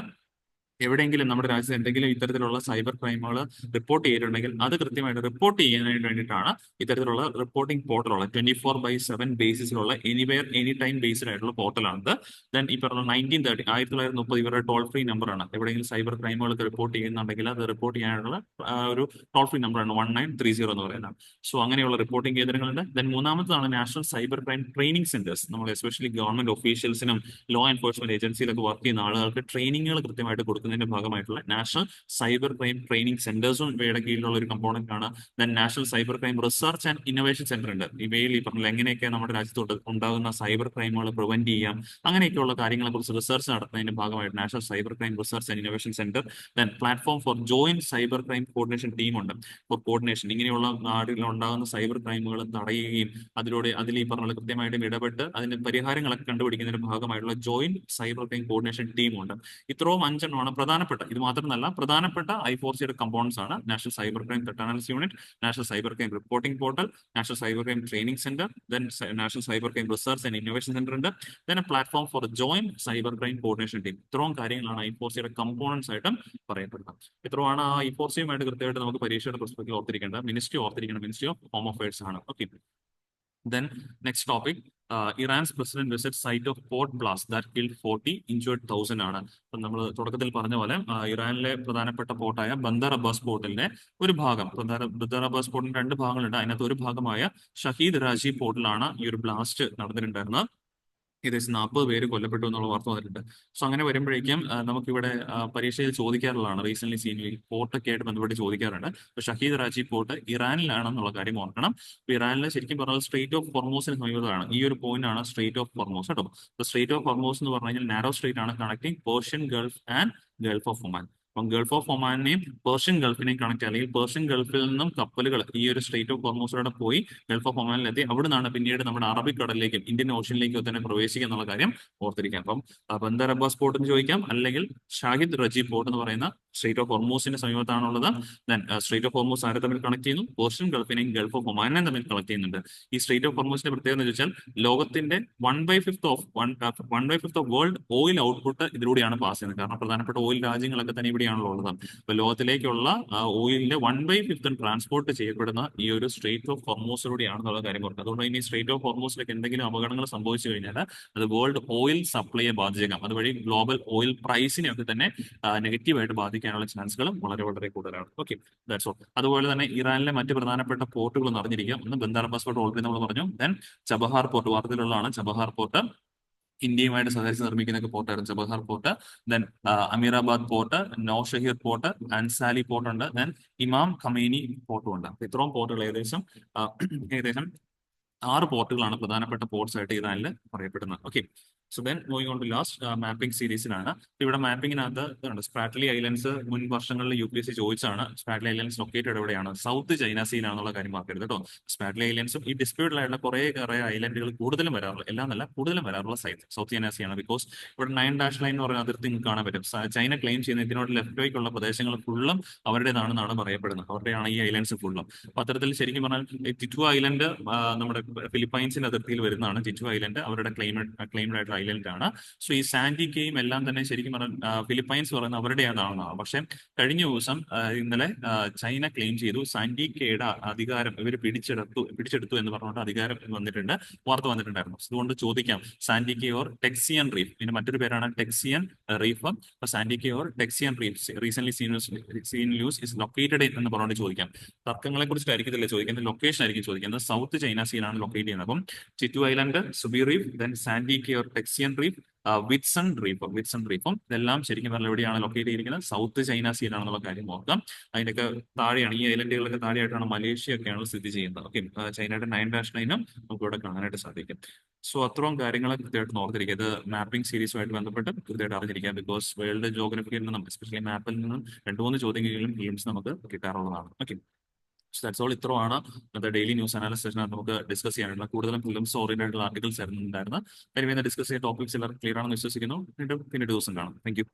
എവിടെയെങ്കിലും നമ്മുടെ രാജ്യത്ത് എന്തെങ്കിലും ഇത്തരത്തിലുള്ള സൈബർ ക്രൈമുകൾ റിപ്പോർട്ട് ചെയ്തിട്ടുണ്ടെങ്കിൽ അത് കൃത്യമായിട്ട് റിപ്പോർട്ട് ചെയ്യാനായിട്ട് വേണ്ടിയിട്ടാണ് ഇത്തരത്തിലുള്ള റിപ്പോർട്ടിംഗ് പോർട്ടലുള്ള 24/7 ബേസിസിലുള്ള എനിവെയർ എനി ടൈം ബേസ്ഡ് ആയിട്ടുള്ള പോർട്ടലാണിത്. ദെൻ ഈ പറഞ്ഞ 1930 ഇവരുടെ ടോൾ ഫ്രീ നമ്പറാണ്. എവിടെയെങ്കിലും സൈബർ ക്രൈമുകളൊക്കെ റിപ്പോർട്ട് ചെയ്യുന്നുണ്ടെങ്കിൽ അത് റിപ്പോർട്ട് ചെയ്യാനുള്ള ഒരു ടോൾ ഫ്രീ നമ്പറാണ് 1930 എന്ന് പറയുന്നത്. സോ അങ്ങനെയുള്ള റിപ്പോർട്ടിംഗ് കേന്ദ്രങ്ങളുണ്ട്. ദെൻ മൂന്നാമതാണ് national cyber crime training centres. നമ്മൾ എസ്പെഷ്യലി ഗവൺമെന്റ് ഒഫീഷ്യൽസിനും ലോ എൻഫോഴ്സ്മെന്റ് ഏജൻസിയിലൊക്കെ വർക്ക് ചെയ്യുന്ന ആളുകൾക്ക് ട്രെയിനിങ്ങുകൾ കൃത്യമായിട്ട് കൊടുക്കുന്നതിന്റെ ഭാഗമായിട്ടുള്ള നാഷണൽ സൈബർ ക്രൈം ട്രെയിനിങ് സെന്റേഴ്സും ഇവയുടെ കീഴിലുള്ള ഒരു കമ്പോണന്റ് ആണ്. Then national cyber crime research and innovation centre ഉണ്ട്. ഇവയിൽ ഈ പറഞ്ഞ എങ്ങനെയൊക്കെ നമ്മുടെ രാജ്യത്തോട്ട് ഉണ്ടാകുന്ന സൈബർ ക്രൈമുകൾ പ്രിവെന്റ് ചെയ്യാം, അങ്ങനെയൊക്കെയുള്ള കാര്യങ്ങളെ കുറിച്ച് റിസർച്ച് നടത്തുന്നതിന്റെ ഭാഗമായിട്ട് national cyber crime research and innovation centre. Then platform for joint cyber crime coordination team ഉണ്ട്. ഫോർ കോർഡിനേഷൻ ഇങ്ങനെയുള്ള നാടുകളിൽ ഉണ്ടാകുന്ന സൈബർ ക്രൈമുകൾ തടയുകയും അതിൽ ഈ പറഞ്ഞ കൃത്യമായിട്ടും ഇടപെട്ട് അതിന്റെ പരിഹാരങ്ങളൊക്കെ കണ്ടുപിടിക്കുന്നതിന്റെ ഭാഗമായിട്ടുള്ള ജോയിന്റ് സൈബർ ക്രൈം കോർഡിനേഷൻ ടീമുണ്ട്. ഇത്രയും 5 പ്രധാനപ്പെട്ട, ഇത് മാത്രമല്ല പ്രധാനപ്പെട്ട I4Cയുടെ കമ്പോണൻസ് ആണ് national cyber crime threat analysis unit, national cyber crime reporting portal, national cyber crime training centre, then national cyber crime research and innovation centre ഉണ്ട്, then platform for joint cyber crime coordination team. ഇത്രയും കാര്യങ്ങളാണ് I4Cയുടെ components ആയിട്ടും പറയപ്പെടുന്നത്. ഇത്രയാണ് ആ I4Cയുമായിട്ട് കൃത്യമായിട്ട് നമുക്ക് പരീക്ഷയുടെ പെർസ്പെക്റ്റീവ് ഓർത്തിരിക്കേണ്ടത്. മിനിസ്ട്രി ഓർത്തിരിക്കണം, മിനിസ്ട്രി ഓഫ് ഹോം അഫയേഴ്സ് ആണ്. Okay. Then next topic, Iran's president visits site of port blast that killed 40, injured 1,000 ആണ്. അപ്പം നമ്മൾ തുടക്കത്തിൽ പറഞ്ഞ പോലെ ഇറാനിലെ പ്രധാനപ്പെട്ട പോർട്ടായ ബന്ദർ അബ്ബാസ് പോർട്ടിലെ ഒരു ഭാഗം, ബന്ദർ അബ്ബാസ് പോർട്ടിന് 2 ഭാഗങ്ങളുണ്ട്. അതിനകത്ത് ഒരു ഭാഗമായ ഷഹീദ് രാജി പോർട്ടിലാണ് ഈ ഒരു ബ്ലാസ്റ്റ് നടന്നിട്ടുണ്ടായിരുന്നത്. ഏകദേശം 40 പേര് കൊല്ലപ്പെട്ടു എന്നുള്ള വാർത്ത വന്നിട്ടുണ്ട്. സോ അങ്ങനെ വരുമ്പോഴേക്കും നമുക്കിവിടെ പരീക്ഷയിൽ ചോദിക്കാറുള്ളതാണ്, റീസെന്റ് സീനിൽ പോർട്ടൊക്കെ ആയിട്ട് ബന്ധപ്പെട്ട് ചോദിക്കാറുണ്ട്. അപ്പൊ ഷഹീദ് രാജി പോർട്ട് ഇറാനിലാണെന്നുള്ള കാര്യം ഓർക്കണം. അപ്പൊ ഇറാനിലെ ശരിക്കും പറഞ്ഞാൽ സ്ട്രേറ്റ് ഓഫ് ഹോർമൂസിന് സമീപത്താണ്. ഈ ഒരു പോയിന്റ് ആണ് സ്ട്രേറ്റ് ഓഫ് ഹോർമൂസ് കേട്ടോ. സ്ട്രേറ്റ് ഓഫ് ഹോർമൂസ് എന്ന് പറഞ്ഞു കഴിഞ്ഞാൽ നാരോ സ്ട്രേറ്റ് ആണ് connecting Persian Gulf and Gulf of Oman. അപ്പം ഗൾഫ് ഓഫ് ഒമാനെയും പേർഷ്യൻ ഗൾഫിനെയും കണക്ട്, അല്ലെങ്കിൽ പേർഷ്യൻ ഗൾഫിൽ നിന്നും കപ്പലുകൾ ഈ ഒരു സ്ട്രേറ്റ് ഓഫ് ഹോർമൂസിലൂടെ പോയി ഗൾഫ് ഓഫ് ഒമാനിലെത്തി അവിടെ നിന്നാണ് പിന്നീട് നമ്മുടെ അറബിക്കടലിലേക്കും ഇന്ത്യൻ ഓഷ്യനിലേക്കും തന്നെ പ്രവേശിക്കുക എന്നുള്ള കാര്യം ഓർത്തിരിക്കാം. അപ്പം ബന്ദർ അബ്ബാസ് പോർട്ട് എന്ന് ചോദിക്കാം, അല്ലെങ്കിൽ ഷാഹിദ് റജി പോർട്ട് എന്ന് പറയുന്ന സ്ട്രേറ്റ് ഓഫ് ഹോർമൂസിന്റെ സമീപത്താണുള്ളത്. ദെൻ സ്ട്രേറ്റ് ഓഫ് ഹോർമൂസ് ആരെ തമ്മിൽ കണക്ട് ചെയ്യുന്നു? പേർഷ്യൻ ഗൾഫിനെയും ഗൾഫ് ഓഫ് ഒമാനെയും തമ്മിൽ കണക്ട് ചെയ്യുന്നുണ്ട്. ഈ സ്ട്രേറ്റ് ഓഫ് ഹോർമൂസിന്റെ പ്രത്യേകത എന്ന് വെച്ചാൽ ലോകത്തിന്റെ 1/5 ഓഫ് വേൾഡ് ഓയിൽ ഔട്ട്പുട്ട് ഇതിലൂടെയാണ് പാസ് ചെയ്യുന്നത്. കാരണം പ്രധാനപ്പെട്ട ഓയിൽ രാജ്യങ്ങളൊക്കെ തന്നെ ഇവിടെയാണല്ലോ ഉള്ളത്. അപ്പൊ ലോകത്തിലേക്കുള്ള ഓയിലിന്റെ 1/5 ട്രാൻസ്പോർട്ട് ചെയ്യപ്പെടുന്ന ഈ ഒരു സ്ട്രേറ്റ് ഓഫ് ഹോർമൂസിലൂടെയാണെന്നുള്ള കാര്യം പറഞ്ഞത്. അതുകൊണ്ട് ഇനി സ്ട്രേറ്റ് ഓഫ് ഹോർമൂസിലേക്ക് എന്തെങ്കിലും അപകടങ്ങൾ സംഭവിച്ചു കഴിഞ്ഞാൽ അത് വേൾഡ് ഓയിൽ സപ്ലൈയെ ബാധിച്ചേക്കാം. അതുവഴി ഗ്ലോബൽ ഓയിൽ പ്രൈസിനെ ഒക്കെ തന്നെ നെഗറ്റീവായിട്ട് ബാധിക്കാനുള്ള ചാൻസുകളും വളരെ വളരെ കൂടുതലാണ്. Okay, that's all. അതുപോലെ തന്നെ ഇറാനിലെ മറ്റ് പ്രധാനപ്പെട്ട പോർട്ടുകൾ നടന്നിരിക്കുക. ഒന്ന് ബന്ദർ അബ്ബാസ് പോർട്ട് ഓൾറെഡി നമ്മൾ പറഞ്ഞു. ദെൻ ചബഹാർ പോർട്ട്, വാർത്തയിലുള്ളതാണ് ചബഹാർ പോർട്ട്. ഇന്ത്യയുമായിട്ട് സഹകരിച്ച് നിർമ്മിക്കുന്ന പോർട്ടായിരുന്നു Chabahar port. Then Amirabad port, Nowshahr port, Anzali port ഉണ്ട്. ദെൻ ഇമാം ഖമേനി പോർട്ടും ഉണ്ട്. ഇത്രയും പോർട്ടുകൾ ഏകദേശം 6 പോർട്ടുകളാണ് പ്രധാനപ്പെട്ട പോർട്ട്സ് ആയിട്ട് ഇറാനിൽ പറയപ്പെടുന്നത്. Okay, so then moving on to last mapping സീരീസിലാണ്. ഇവിടെ മാപ്പിംഗിനകത്ത് സ്പ്രാറ്റ്ലി ഐലൻഡ്സ് മുൻ വർഷങ്ങളിൽ UPSC ചോദിച്ചാണ്. സ്പ്രാറ്റ്ലി ഐലൻഡ്സ് ലൊക്കേറ്റഡ് എവിടെയാണ്? സൗത്ത് ചൈന സീയിലാണെന്നുള്ള കാര്യം മാർക്കരുത് കേട്ടോ. സ്പ്രാറ്റ്ലി ഐലൻഡ്സും ഈ ഡിസ്പ്യൂട്ടഡ് ആയിട്ടുള്ള കുറേ ഐലൻഡുകൾ കൂടുതലും വരാറുള്ള, എല്ലാം നല്ല കൂടുതലും വരാറുള്ള സൈറ്റ് സൗത്ത് ചൈന സീയാണ്. ബിക്കോസ് ഇവിടെ 9 ലൈൻ എന്ന് പറയുന്ന അതിർത്തി നിങ്ങൾക്ക് കാണാൻ പറ്റും. ചൈന ക്ലെയിം ചെയ്യുന്ന ഇതിനോട് ലെഫ്റ്റ് പ്രദേശങ്ങൾ ഫുള്ളും അവരുടേതാണെന്നാണ് പറയപ്പെടുന്നത്. അവരുടെയാണ് ഈ ഐലൻഡ്സ് ഫുള്ളും. അപ്പൊ അത്തരത്തിൽ ശരിക്കും പറഞ്ഞാൽ ടിറ്റു ഐലൻഡ് നമ്മുടെ ഫിലിപ്പൈൻസിന്റെ അതിർത്തിയിൽ വരുന്നതാണ്. ടിറ്റു ഐലൻഡ് അവരുടെ ക്ലെയിംഡ് ആയിട്ടുള്ള ഐലൻഡ് ആണ്. സോ ഈ സാൻഡി കെയും എല്ലാം തന്നെ ശരിക്കും പറഞ്ഞാൽ ഫിലിപ്പൈൻസ് പറയുന്നത് അവരുടേതാണ്. പക്ഷെ കഴിഞ്ഞ ദിവസം ഇന്നലെ ചൈന ക്ലെയിം ചെയ്തു സാൻഡി കെയുടെ അധികാരം ഇവർ പിടിച്ചെടുത്തു എന്ന് പറഞ്ഞുകൊണ്ട് അധികാരം വാർത്ത വന്നിട്ടുണ്ടായിരുന്നു. അതുകൊണ്ട് ചോദിക്കാം, Sandy Cay or Tiexian Reef, ഇതിന്റെ മറ്റൊരു പേരാണ് ടെക്സിയൻ റീഫ്. അപ്പൊ Sandy Cay or Tiexian Reef recent seen news is located എന്ന് പറഞ്ഞുകൊണ്ട് ചോദിക്കാം. തർക്കങ്ങളെ കുറിച്ചിട്ടായിരിക്കത്തില്ല ചോദിക്കുന്നത്, ലൊക്കേഷൻ ആയിരിക്കും ചോദിക്കുന്നത്. സൗത്ത് ചൈന സീനാണ് ലൊക്കേറ്റ് ചെയ്യുന്നത്. അപ്പം Thitu Island, Subi Reef, then Sandy Cay or Tiexian Reef, Whitsun റീഫും ഇതെല്ലാം ശരിക്കും പറഞ്ഞാൽ എവിടെയാണ് ലൊക്കേറ്റ് ചെയ്തിരിക്കുന്നത്? സൗത്ത് ചൈന സീയിലാണെന്നുള്ള കാര്യം ഓർക്കാം. അതിന്റെയൊക്കെ താഴെയാണ്, ഈ ഐലൻഡുകളൊക്കെ താഴെയായിട്ടാണ് മലേഷ്യ ഒക്കെയാണ് സ്ഥിതി ചെയ്യുന്നത്. ഓക്കെ, ചൈനയുടെ 9 ലൈനും നമുക്ക് ഇവിടെ കാണാനായിട്ട് സാധിക്കും. സോ അത്രയും കാര്യങ്ങൾ കൃത്യമായിട്ട് ഓർത്തിരിക്കുക. ഇത് മാപ്പിംഗ് സീരീസുമായിട്ട് ബന്ധപ്പെട്ട് കൃത്യമായിട്ട് അറിഞ്ഞിരിക്കാം. ബിക്കോസ് വേൾഡ് ജോഗ്രഫിയിൽ നിന്നും എസ്പെഷ്യലി മാപ്പിൽ നിന്നും 2-3 ചോദ്യങ്ങളും ഗെയിംസ് നമുക്ക് കിട്ടാറുള്ളതാണ്. Okay, that's all. ഇത്രയാണ് ഡെയിലി ന്യൂസ് അനാലിസിസ് സെഷനകത്ത് നമുക്ക് ഡിസ്കസ് ചെയ്യാനുള്ള കൂടുതലും ഫിലിംസ് ഓറിയന്റഡ് ആയിട്ടുള്ള ആർട്ടിക്കൽസ് ആയിരുന്നു ഉണ്ടായിരുന്നത്. ഡിസ്കസ് ചെയ്ത ടോപ്പിക്സ് എല്ലാവരും ക്ലിയർ ആണെന്ന് വിശ്വസിക്കുന്നു. പിന്നീട് ദിവസം കാണാം. Thank you.